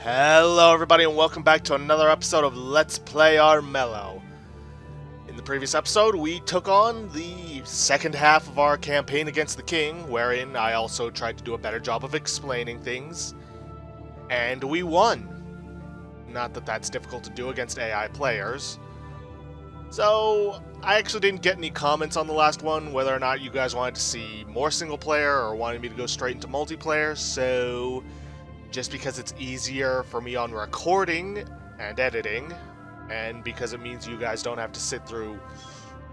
Hello everybody and welcome back to another episode of Let's Play Armello. In the previous episode, we took on the second half of our campaign against the king, wherein I also tried to do a better job of explaining things, and we won. Not that that's difficult to do against AI players. So, I actually didn't get any comments on the last one, whether or not you guys wanted to see more single player or wanted me to go straight into multiplayer, so just because it's easier for me on recording and editing, and because it means you guys don't have to sit through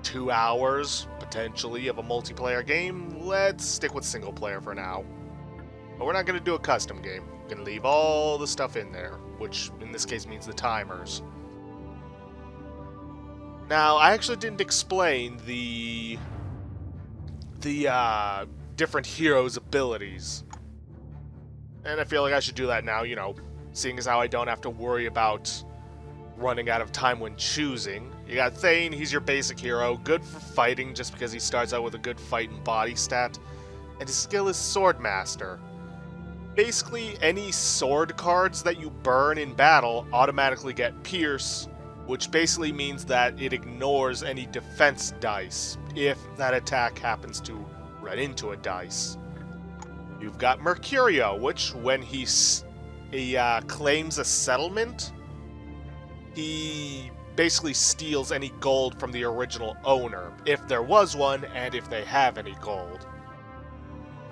2 hours, potentially, of a multiplayer game, let's stick with single player for now. But we're not going to do a custom game. We're going to leave all the stuff in there, which in this case means the timers. Now, I actually didn't explain the different heroes' abilities. And I feel like I should do that now, you know, seeing as how I don't have to worry about running out of time when choosing. You got Thane, he's your basic hero, good for fighting just because he starts out with a good fight and body stat, and his skill is Swordmaster. Basically, any sword cards that you burn in battle automatically get Pierce, which basically means that it ignores any defense dice if that attack happens to run into a dice. You've got Mercurio, which, when he claims a settlement, he basically steals any gold from the original owner, if there was one, and if they have any gold.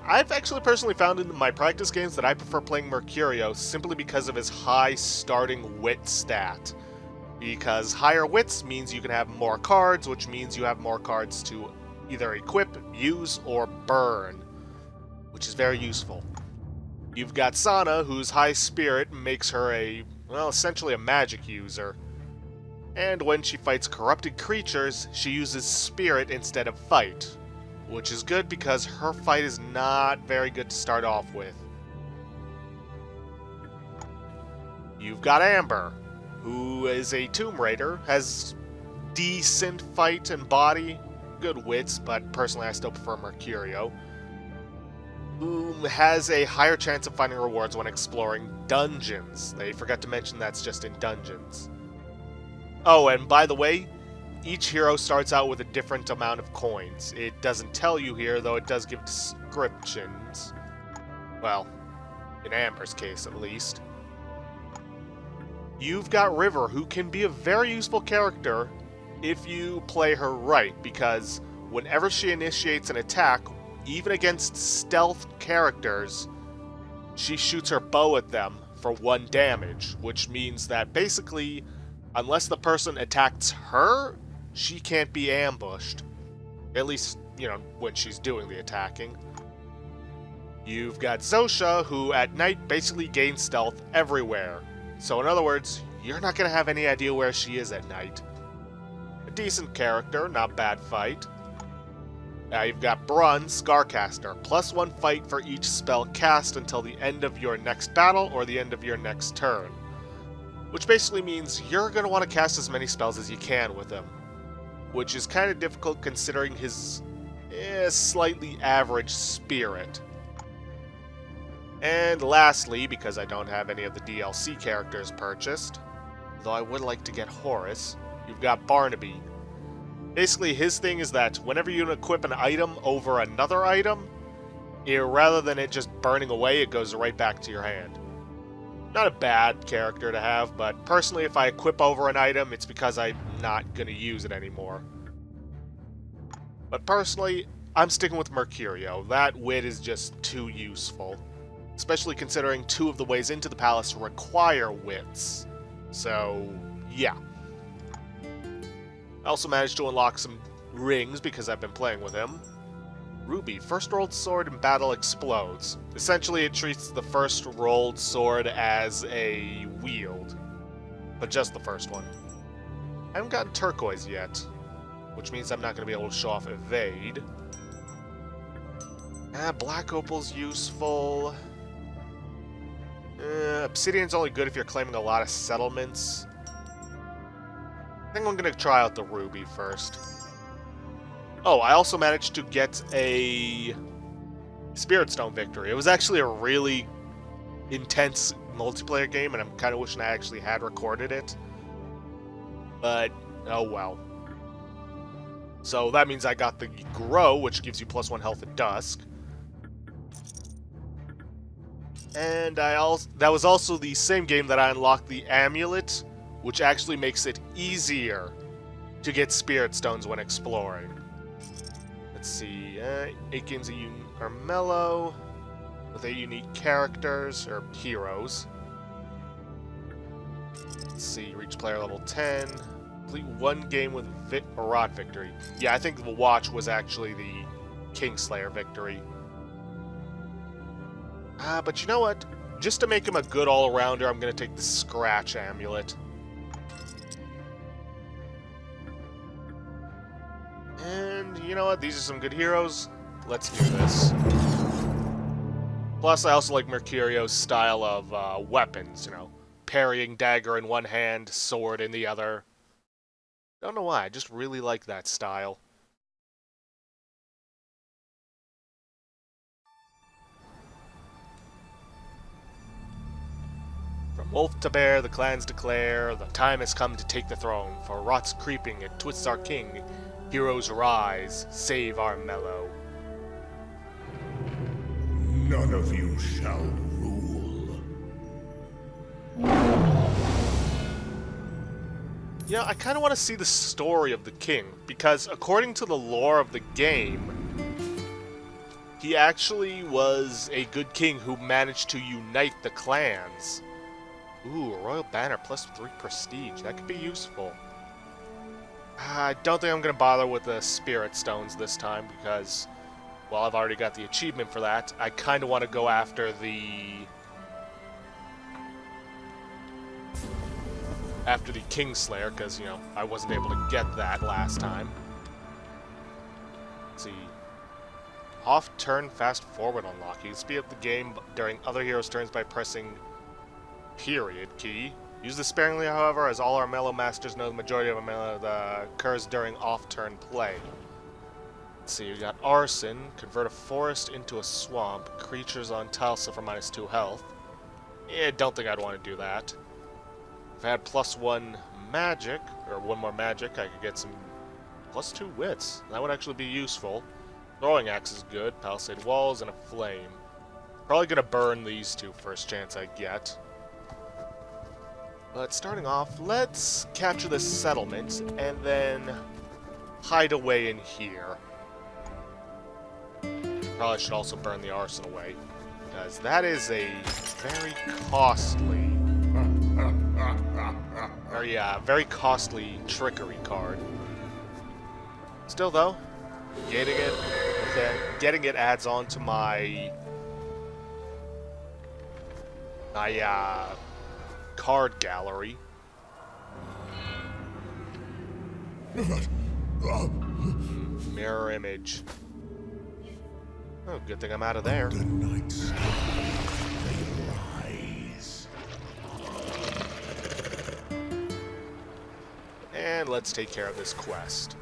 I've actually personally found in my practice games that I prefer playing Mercurio simply because of his high starting wit stat. Because higher wits means you can have more cards, which means you have more cards to either equip, use, or burn, which is very useful. You've got Sana, whose high spirit makes her essentially a magic user. And when she fights corrupted creatures, she uses spirit instead of fight, which is good because her fight is not very good to start off with. You've got Amber, who is a Tomb Raider, has decent fight and body, good wits, but personally I still prefer Mercurio, who has a higher chance of finding rewards when exploring dungeons. They forgot to mention that's just in dungeons. Oh, and by the way, each hero starts out with a different amount of coins. It doesn't tell you here, though it does give descriptions. Well, in Amber's case at least. You've got River, who can be a very useful character if you play her right, because whenever she initiates an attack, even against stealth characters, she shoots her bow at them for 1 damage, which means that basically, unless the person attacks her, she can't be ambushed. At least, you know, when she's doing the attacking. You've got Zosha, who at night basically gains stealth everywhere. So in other words, you're not going to have any idea where she is at night. A decent character, not bad fight. Now you've got Brun, Scarcaster, +1 fight for each spell cast until the end of your next battle or the end of your next turn. Which basically means you're going to want to cast as many spells as you can with him. Which is kind of difficult considering his slightly average spirit. And lastly, because I don't have any of the DLC characters purchased, though I would like to get Horace, you've got Barnaby. Basically, his thing is that whenever you equip an item over another item, rather than it just burning away, it goes right back to your hand. Not a bad character to have, but personally, if I equip over an item, it's because I'm not going to use it anymore. But personally, I'm sticking with Mercurio. That wit is just too useful. Especially considering 2 of the ways into the palace require wits. So, yeah. I also managed to unlock some rings because I've been playing with him. Ruby, first rolled sword in battle explodes. Essentially, it treats the first rolled sword as a wield. But just the first one. I haven't gotten turquoise yet, which means I'm not going to be able to show off evade. Black opal's useful. Obsidian's only good if you're claiming a lot of settlements. I think I'm going to try out the ruby first. Oh, I also managed to get a Spirit Stone victory. It was actually a really intense multiplayer game, and I'm kind of wishing I actually had recorded it. But, oh well. So that means I got the Grow, which gives you +1 health at dusk. And that was also the same game that I unlocked the Amulet, which actually makes it easier to get Spirit Stones when exploring. Let's see, 8 games of Armello, with 8 unique characters, or heroes. Let's see, reach player level 10, complete 1 game with Rod victory. Yeah, I think the watch was actually the Kingslayer victory. But you know what? Just to make him a good all-arounder, I'm going to take the Scratch Amulet. And you know what? These are some good heroes. Let's do this. Plus, I also like Mercurio's style of weapons, you know. Parrying dagger in one hand, sword in the other. Don't know why, I just really like that style. From wolf to bear, the clans declare, the time has come to take the throne, for rot's creeping, it twists our king. Heroes rise, save Armello. None of you shall rule. Yeah, I kind of want to see the story of the king, because according to the lore of the game, he actually was a good king who managed to unite the clans. Ooh, a royal banner +3 prestige. That could be useful. I don't think I'm going to bother with the Spirit Stones this time because, well, I've already got the achievement for that. I kind of want to go after the Kingslayer because, you know, I wasn't able to get that last time. Let's see. Off-turn fast-forward unlock. You can speed up the game during other heroes' turns by pressing period key. Use this sparingly, however, as all Armello masters know the majority of Armello occurs during off-turn play. Let's see, we got Arson, convert a forest into a swamp, creatures on tile suffer -2 health. Yeah, don't think I'd want to do that. If I had +1 magic, or 1 more magic, I could get some +2 wits. That would actually be useful. Throwing axe is good, palisade walls, and a flame. Probably gonna burn these 2 first chance I get. But starting off, let's capture this settlement and then hide away in here. Probably should also burn the arson away, because that is a very costly, very costly trickery card. Still though, getting it adds on to my card gallery. Mirror image. Oh, good thing I'm out of there. The night sky, they rise. And let's take care of this quest.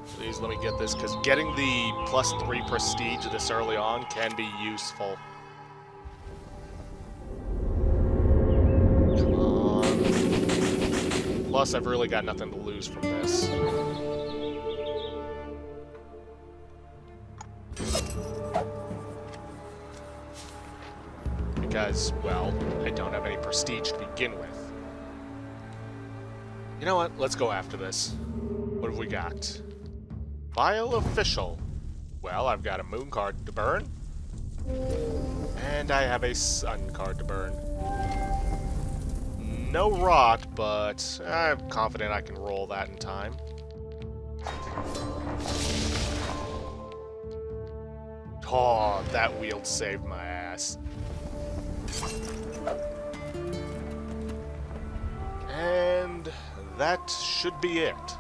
Please let me get this, because getting the +3 prestige this early on can be useful. Plus, I've really got nothing to lose from this. Because, well, I don't have any prestige to begin with. You know what? Let's go after this. What have we got? Vile Official. Well, I've got a Moon card to burn. And I have a Sun card to burn. No rot, but I'm confident I can roll that in time. Oh, that wield saved my ass. And that should be it.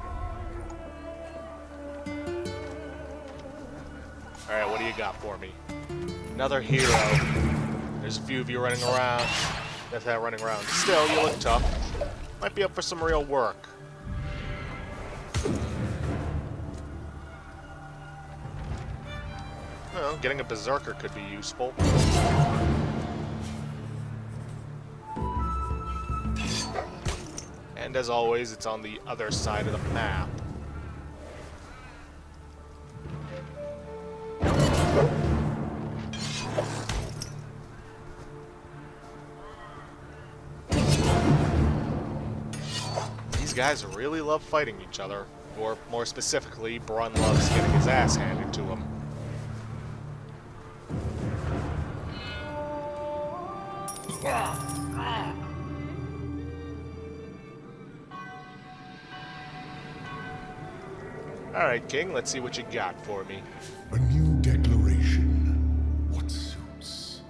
Alright, what do you got for me? Another hero. There's a few of you running around. That's that running around. Still, you look tough. Might be up for some real work. Well, getting a Berserker could be useful. And as always, it's on the other side of the map. These guys really love fighting each other. Or, more specifically, Brun loves getting his ass handed to him. Alright, King, let's see what you got for me. A new declaration. What suits?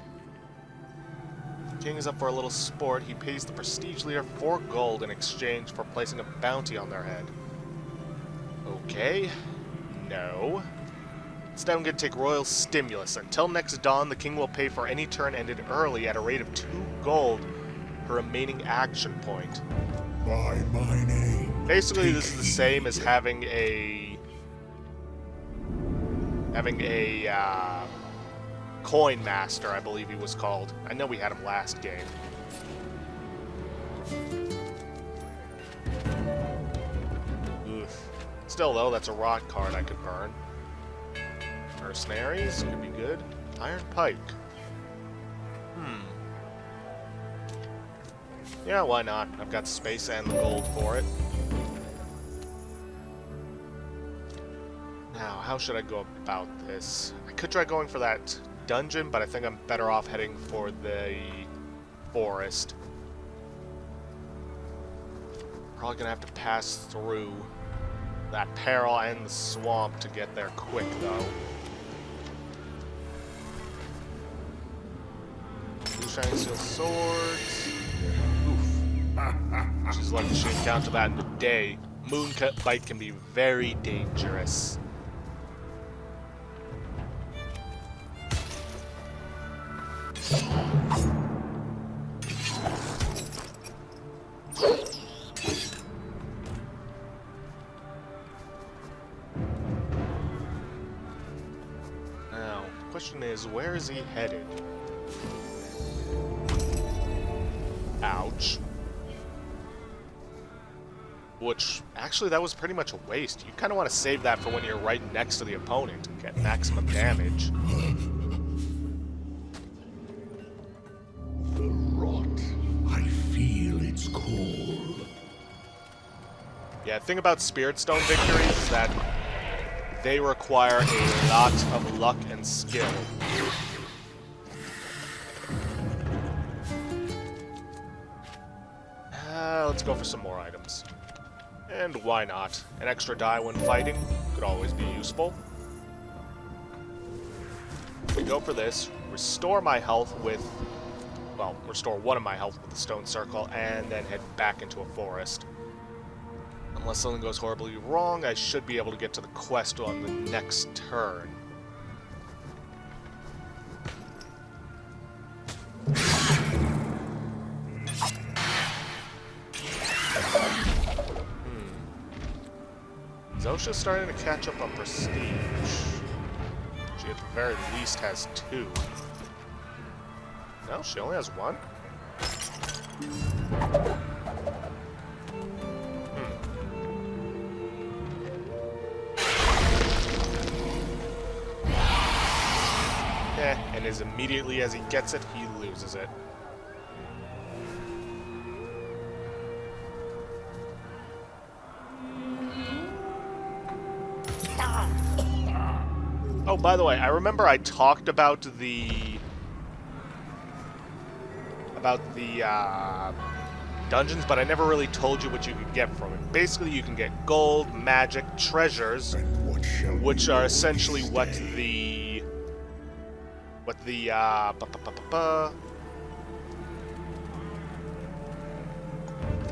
King is up for a little sport. He pays the prestige leader 4 gold in exchange for placing a bounty on their head. Okay. No. Instead, I'm going to take Royal Stimulus. Until next dawn, the king will pay for any turn ended early at a rate of 2 gold per remaining action point. By my name. Basically, this is the same as having a coin master, I believe he was called. I know we had him last game. Oof. Still, though, that's a rot card I could burn. Mercenaries could be good. Iron Pike. Yeah, why not? I've got space and the gold for it. Now, how should I go about this? I could try going for that dungeon, but I think I'm better off heading for the forest. Probably gonna have to pass through that peril and the swamp to get there quick, though. Two shiny steel swords. Oof. She's lucky she encountered that in the day. Mooncut bite can be very dangerous. Now, the question is, where is he headed? Ouch. Which, actually, that was pretty much a waste. You kind of want to save that for when you're right next to the opponent and get maximum damage. The rot. I feel its call. Yeah, the thing about Spirit Stone victories is that they require a lot of luck and skill. Let's go for some more items. And why not? An extra die when fighting could always be useful. We go for this, restore my health with, well, restore one of my health with the stone circle, and then head back into a forest. Unless something goes horribly wrong, I should be able to get to the quest on the next turn. Zosha's starting to catch up on prestige. She at the very least has 2. No, she only has 1? And as immediately as he gets it, he loses it. Oh, by the way, I remember I talked about the dungeons, but I never really told you what you could get from it. Basically, you can get gold, magic, treasures, which are essentially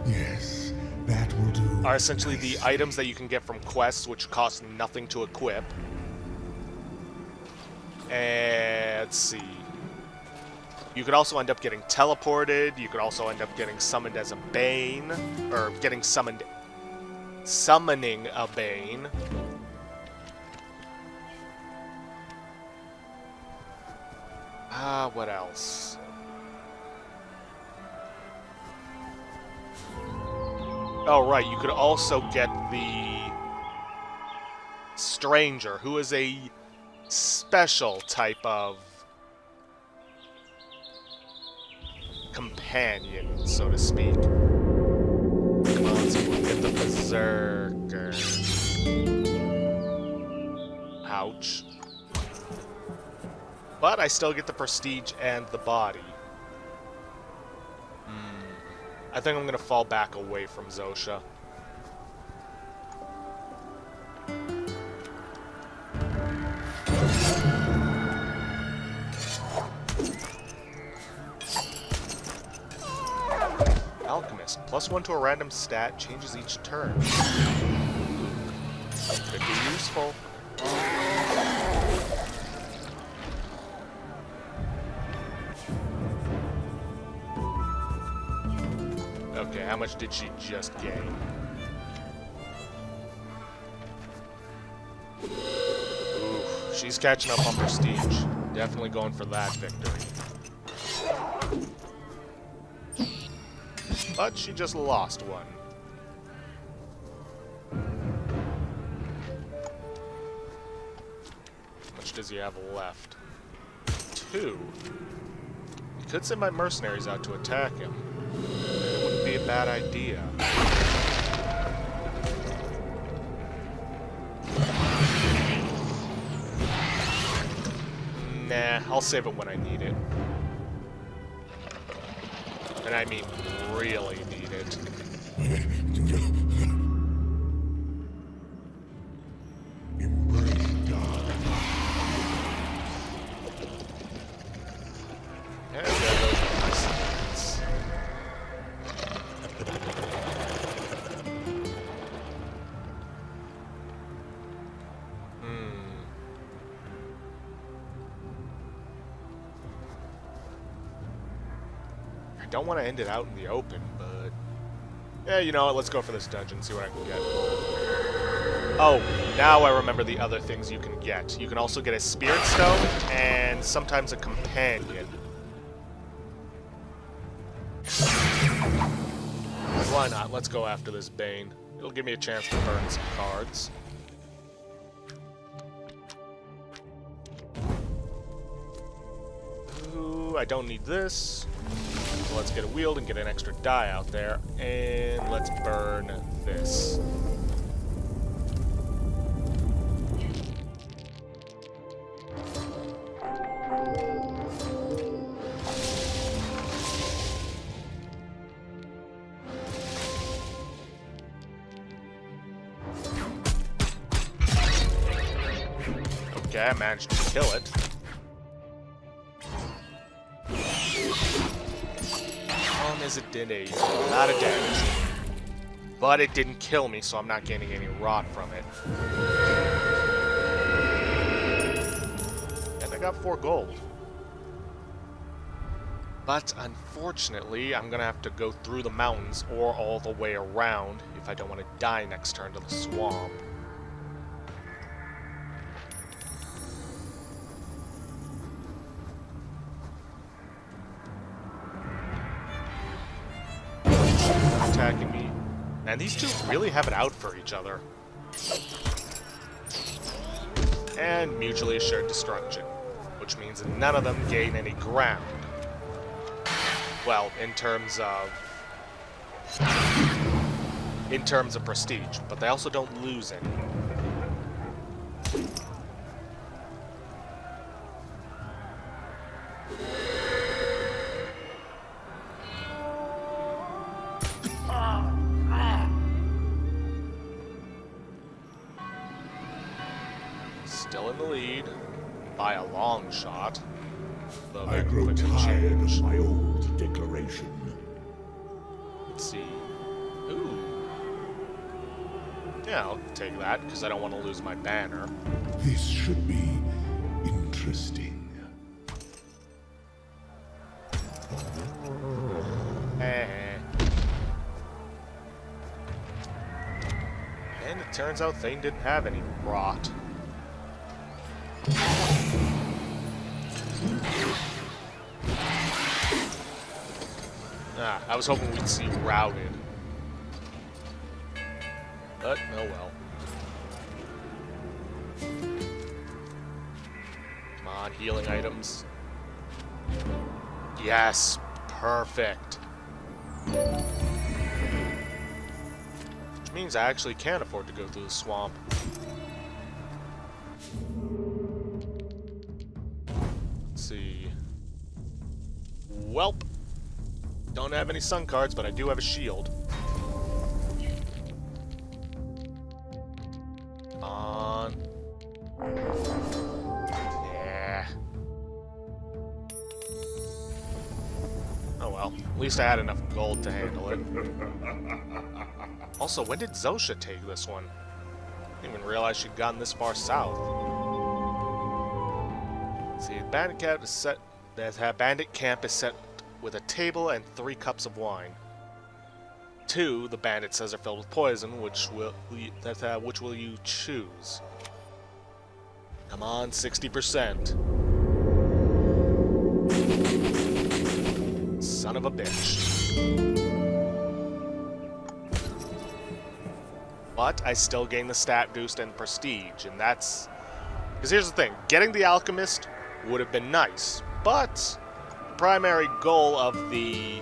Yes, that will do. Are essentially the items that you can get from quests, which cost nothing to equip. And let's see. You could also end up getting teleported. You could also end up getting summoned as a Bane, or getting summoning a Bane. What else? Oh, right, you could also get the Stranger, who is a special type of companion, so to speak. Let's look at the Berserker. Ouch. But I still get the prestige and the body. I think I'm gonna fall back away from Zosha. Alchemist. +1 to a random stat, changes each turn. Could be useful. Okay, how much did she just gain? Oof, she's catching up on prestige. Definitely going for that victory. But she just lost one. How much does he have left? 2. You could send my mercenaries out to attack him. It wouldn't be a bad idea. Nah, I'll save it when I need it. And I mean really need it. And there goes my science. I don't want to end it out in the open, but... yeah, you know what? Let's go for this dungeon, see what I can get. Oh, now I remember the other things you can get. You can also get a Spirit Stone, and sometimes a Companion. Why not? Let's go after this Bane. It'll give me a chance to burn some cards. Ooh, I don't need this. So let's get a wield and get an extra die out there. And let's burn this. Okay, I managed to kill it. Is it did a lot of damage, but it didn't kill me, so I'm not getting any rot from it. And I got 4 gold. But unfortunately, I'm gonna have to go through the mountains or all the way around if I don't want to die next turn to the swamp. Attacking me. Man, these two really have it out for each other. And mutually assured destruction, which means that none of them gain any ground. Well, in terms of prestige, but they also don't lose any. Still in the lead by a long shot. Though I grow tired of my old declaration. Let's see. Ooh. Yeah, I'll take that, because I don't want to lose my banner. This should be interesting. And it turns out Thane didn't have any rot. I was hoping we'd see routed. But, oh well. Come on, healing items. Yes, perfect. Which means I actually can afford to go through the swamp. Let's see. Welp. Don't have any sun cards, but I do have a shield. On. Yeah. Oh well. At least I had enough gold to handle it. Also, when did Zosha take this one? I didn't even realize she'd gotten this far south. See, the bandit camp is set. The bandit camp is set with a table and 3 cups of wine. 2, the bandit says, are filled with poison. Which will you choose? Come on, 60%. Son of a bitch. But I still gain the stat boost and prestige, and that's... Because here's the thing, getting the Alchemist would have been nice, but the primary goal of the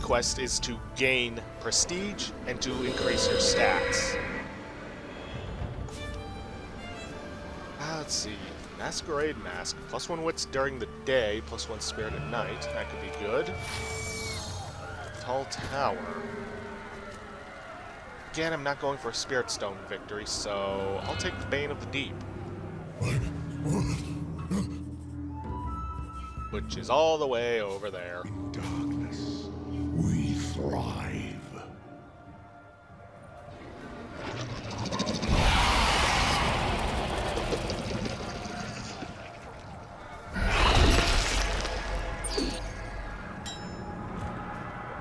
quest is to gain prestige and to increase your stats. Let's see. Masquerade Mask. +1 wits during the day, +1 spirit at night. That could be good. Tall Tower. Again, I'm not going for a Spirit Stone victory, so I'll take the Bane of the Deep. Which is all the way over there. In darkness, we thrive.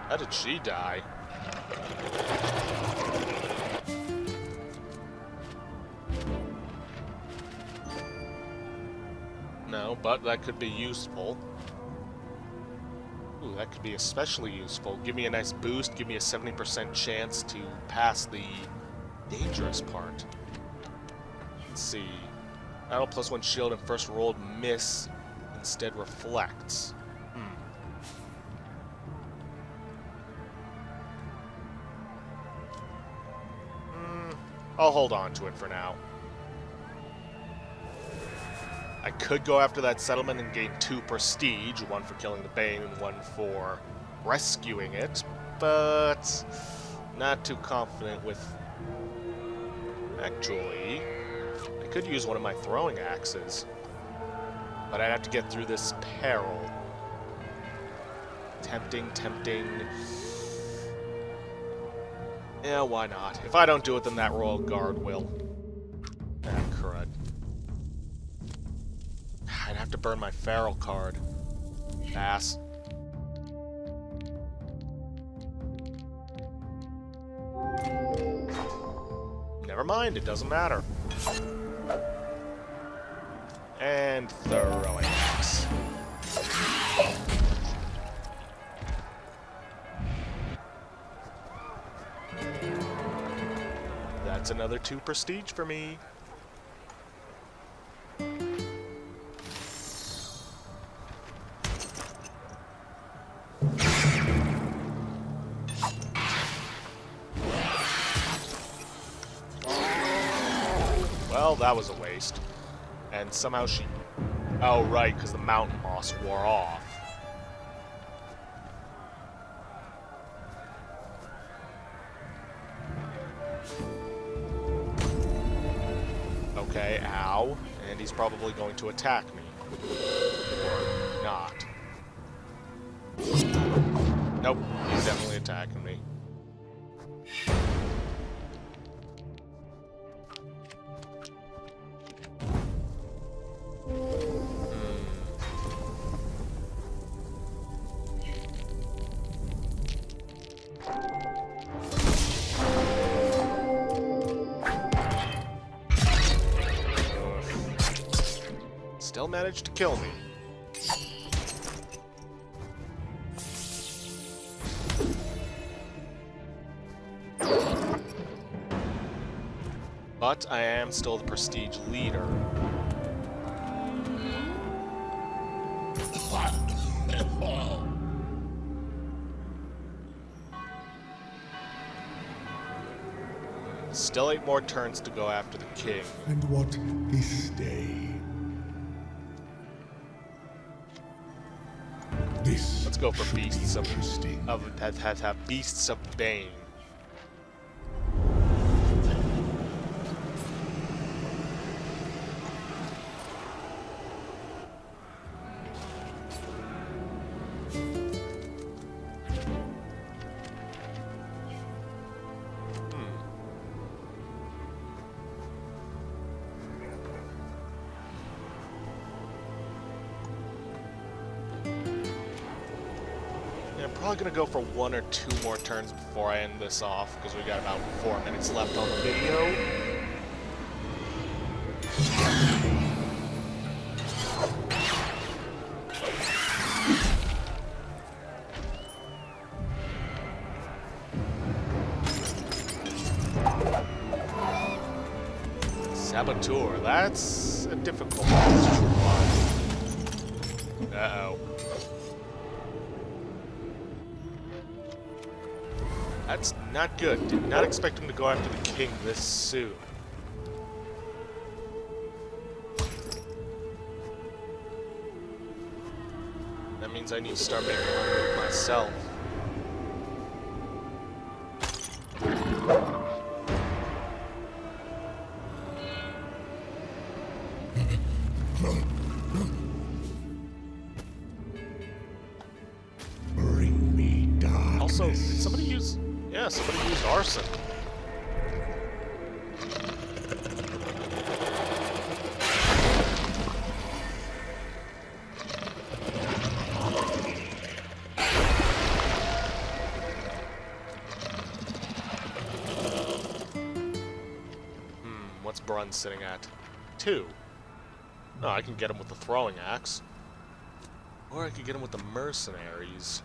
How did she die? No, but that could be useful. Ooh, that could be especially useful. Give me a nice boost, give me a 70% chance to pass the dangerous part. Let's see. Battle +1 shield and first rolled miss instead reflects. I'll hold on to it for now. I could go after that settlement and gain 2 prestige, 1 for killing the Bane and 1 for rescuing it, but not too confident with... Actually, I could use one of my throwing axes, but I'd have to get through this peril. Tempting. Yeah, why not? If I don't do it, then that Royal Guard will. Ah, crud. I'd have to burn my Feral card. Pass. Never mind, it doesn't matter. And throwing axe. That's another 2 prestige for me. Well, that was a waste. And somehow she... Oh, right, because the mountain moss wore off. Okay, ow. And he's probably going to attack me. Or not. Nope, he's definitely attacking me. Still managed to kill me. But I am still the prestige leader. Still 8 more turns to go after the king. And what this day? This Let's go for should be beasts of interesting. beasts of Bane. I'm probably gonna go for 1 or 2 more turns before I end this off, because we got about 4 minutes left on the video. Saboteur, that's a difficult one. Uh-oh. That's not good. Did not expect him to go after the king this soon. That means I need to start making my move myself. Bring me darkness. Also, did somebody use... Yeah, somebody used arson. What's Brun sitting at? 2. No, I can get him with the throwing axe. Or I could get him with the mercenaries.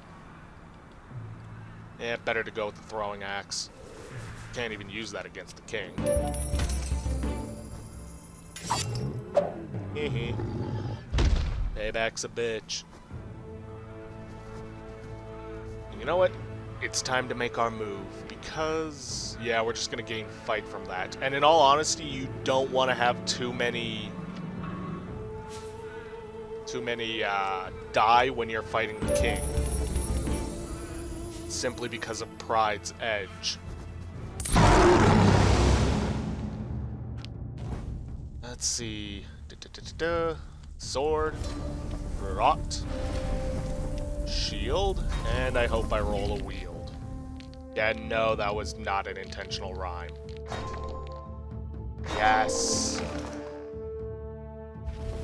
Yeah, better to go with the throwing axe. Can't even use that against the king. Hehe. Payback's a bitch. You know what? It's time to make our move, because, yeah, we're just gonna gain fight from that. And in all honesty, you don't want to have too many die when you're fighting the king. Simply because of pride's edge. Let's see. Sword. Rot. Shield. And I hope I roll a wield. Yeah, no, that was not an intentional rhyme. Yes.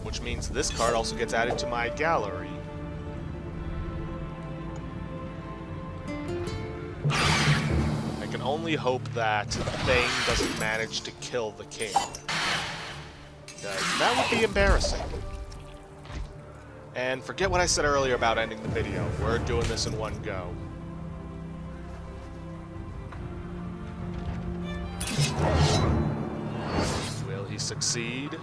Which means this card also gets added to my gallery. I can only hope that Thane doesn't manage to kill the king. Because that would be embarrassing. And forget what I said earlier about ending the video. We're doing this in one go. Will he succeed?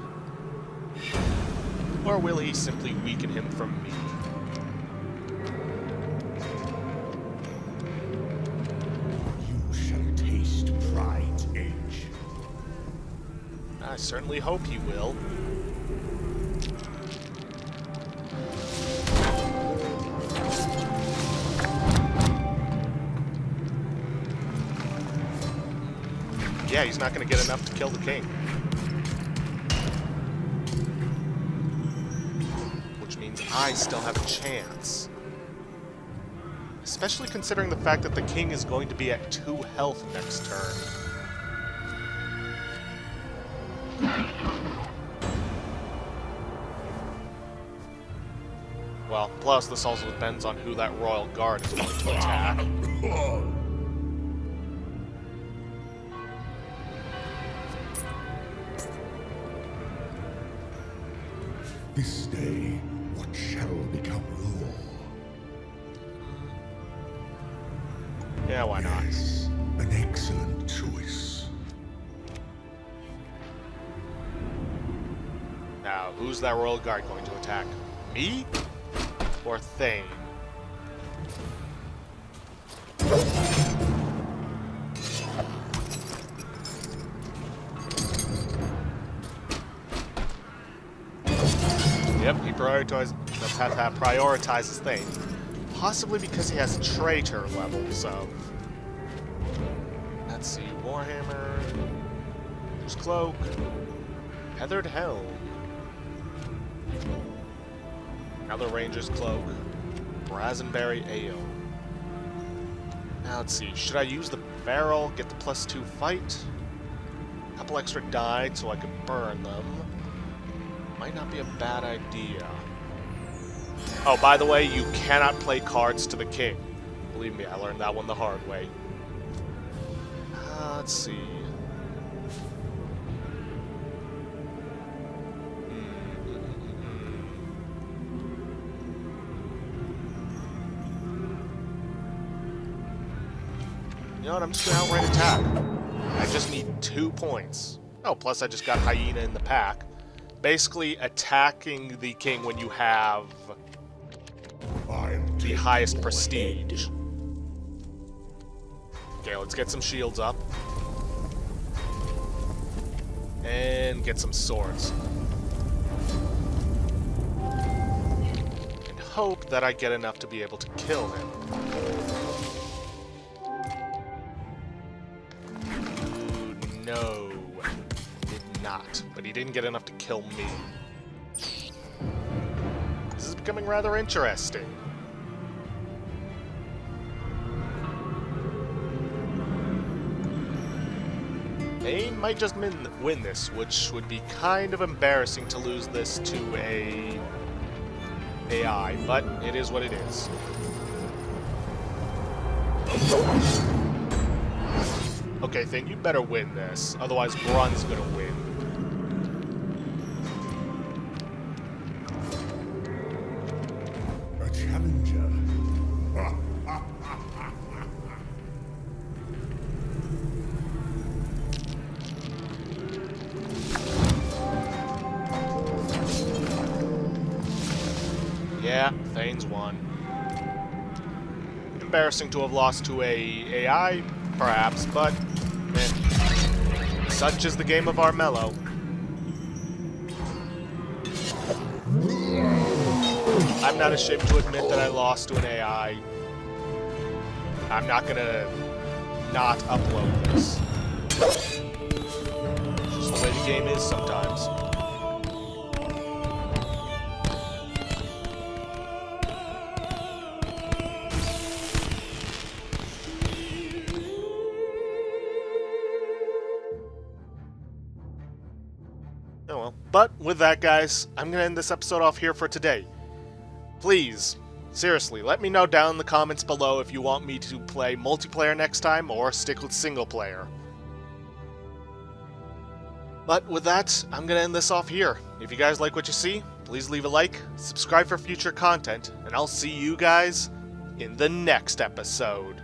Or will he simply weaken him from me? You shall taste pride's edge. I certainly hope he will. Yeah, he's not going to get enough to kill the king. Which means I still have a chance. Especially considering the fact that the king is going to be at 2 health next turn. Well, plus this also depends on who that royal guard is going to attack. This day, what shall become law? Yeah, why not? Yes, an excellent choice. Who's that Royal Guard going to attack? Me? Or Thane? Yep, he prioritizes Thane. Possibly because he has traitor levels of... Let's see, Warhammer... There's Cloak... Heathered Helm... Another Ranger's Cloak... Brazenberry Ale... Now let's see, should I use the barrel, get the +2 fight? A couple extra die so I can burn them. Might not be a bad idea. Oh, by the way, you cannot play cards to the king. Believe me, I learned that one the hard way. Let's see. You know what, I'm just gonna outright attack. I just need 2 points. Oh, plus I just got Hyena in the pack. Basically, attacking the king when you have the highest prestige. Okay, let's get some shields up. And get some swords. And hope that I get enough to be able to kill him. No, did not. But he didn't get enough to kill me. This is becoming rather interesting. Thane might just win this, which would be kind of embarrassing to lose this to a AI, but it is what it is. Okay, Thane, you better win this, otherwise Grun's gonna win. A challenger. Yeah, Thane's won. Embarrassing to have lost to a AI, perhaps, but such is the game of Armello. I'm not ashamed to admit that I lost to an AI. I'm not gonna not upload this. It's just the way the game is sometimes. Oh well. But with that, guys, I'm going to end this episode off here for today. Please, seriously, let me know down in the comments below if you want me to play multiplayer next time or stick with single player. But with that, I'm going to end this off here. If you guys like what you see, please leave a like, subscribe for future content, and I'll see you guys in the next episode.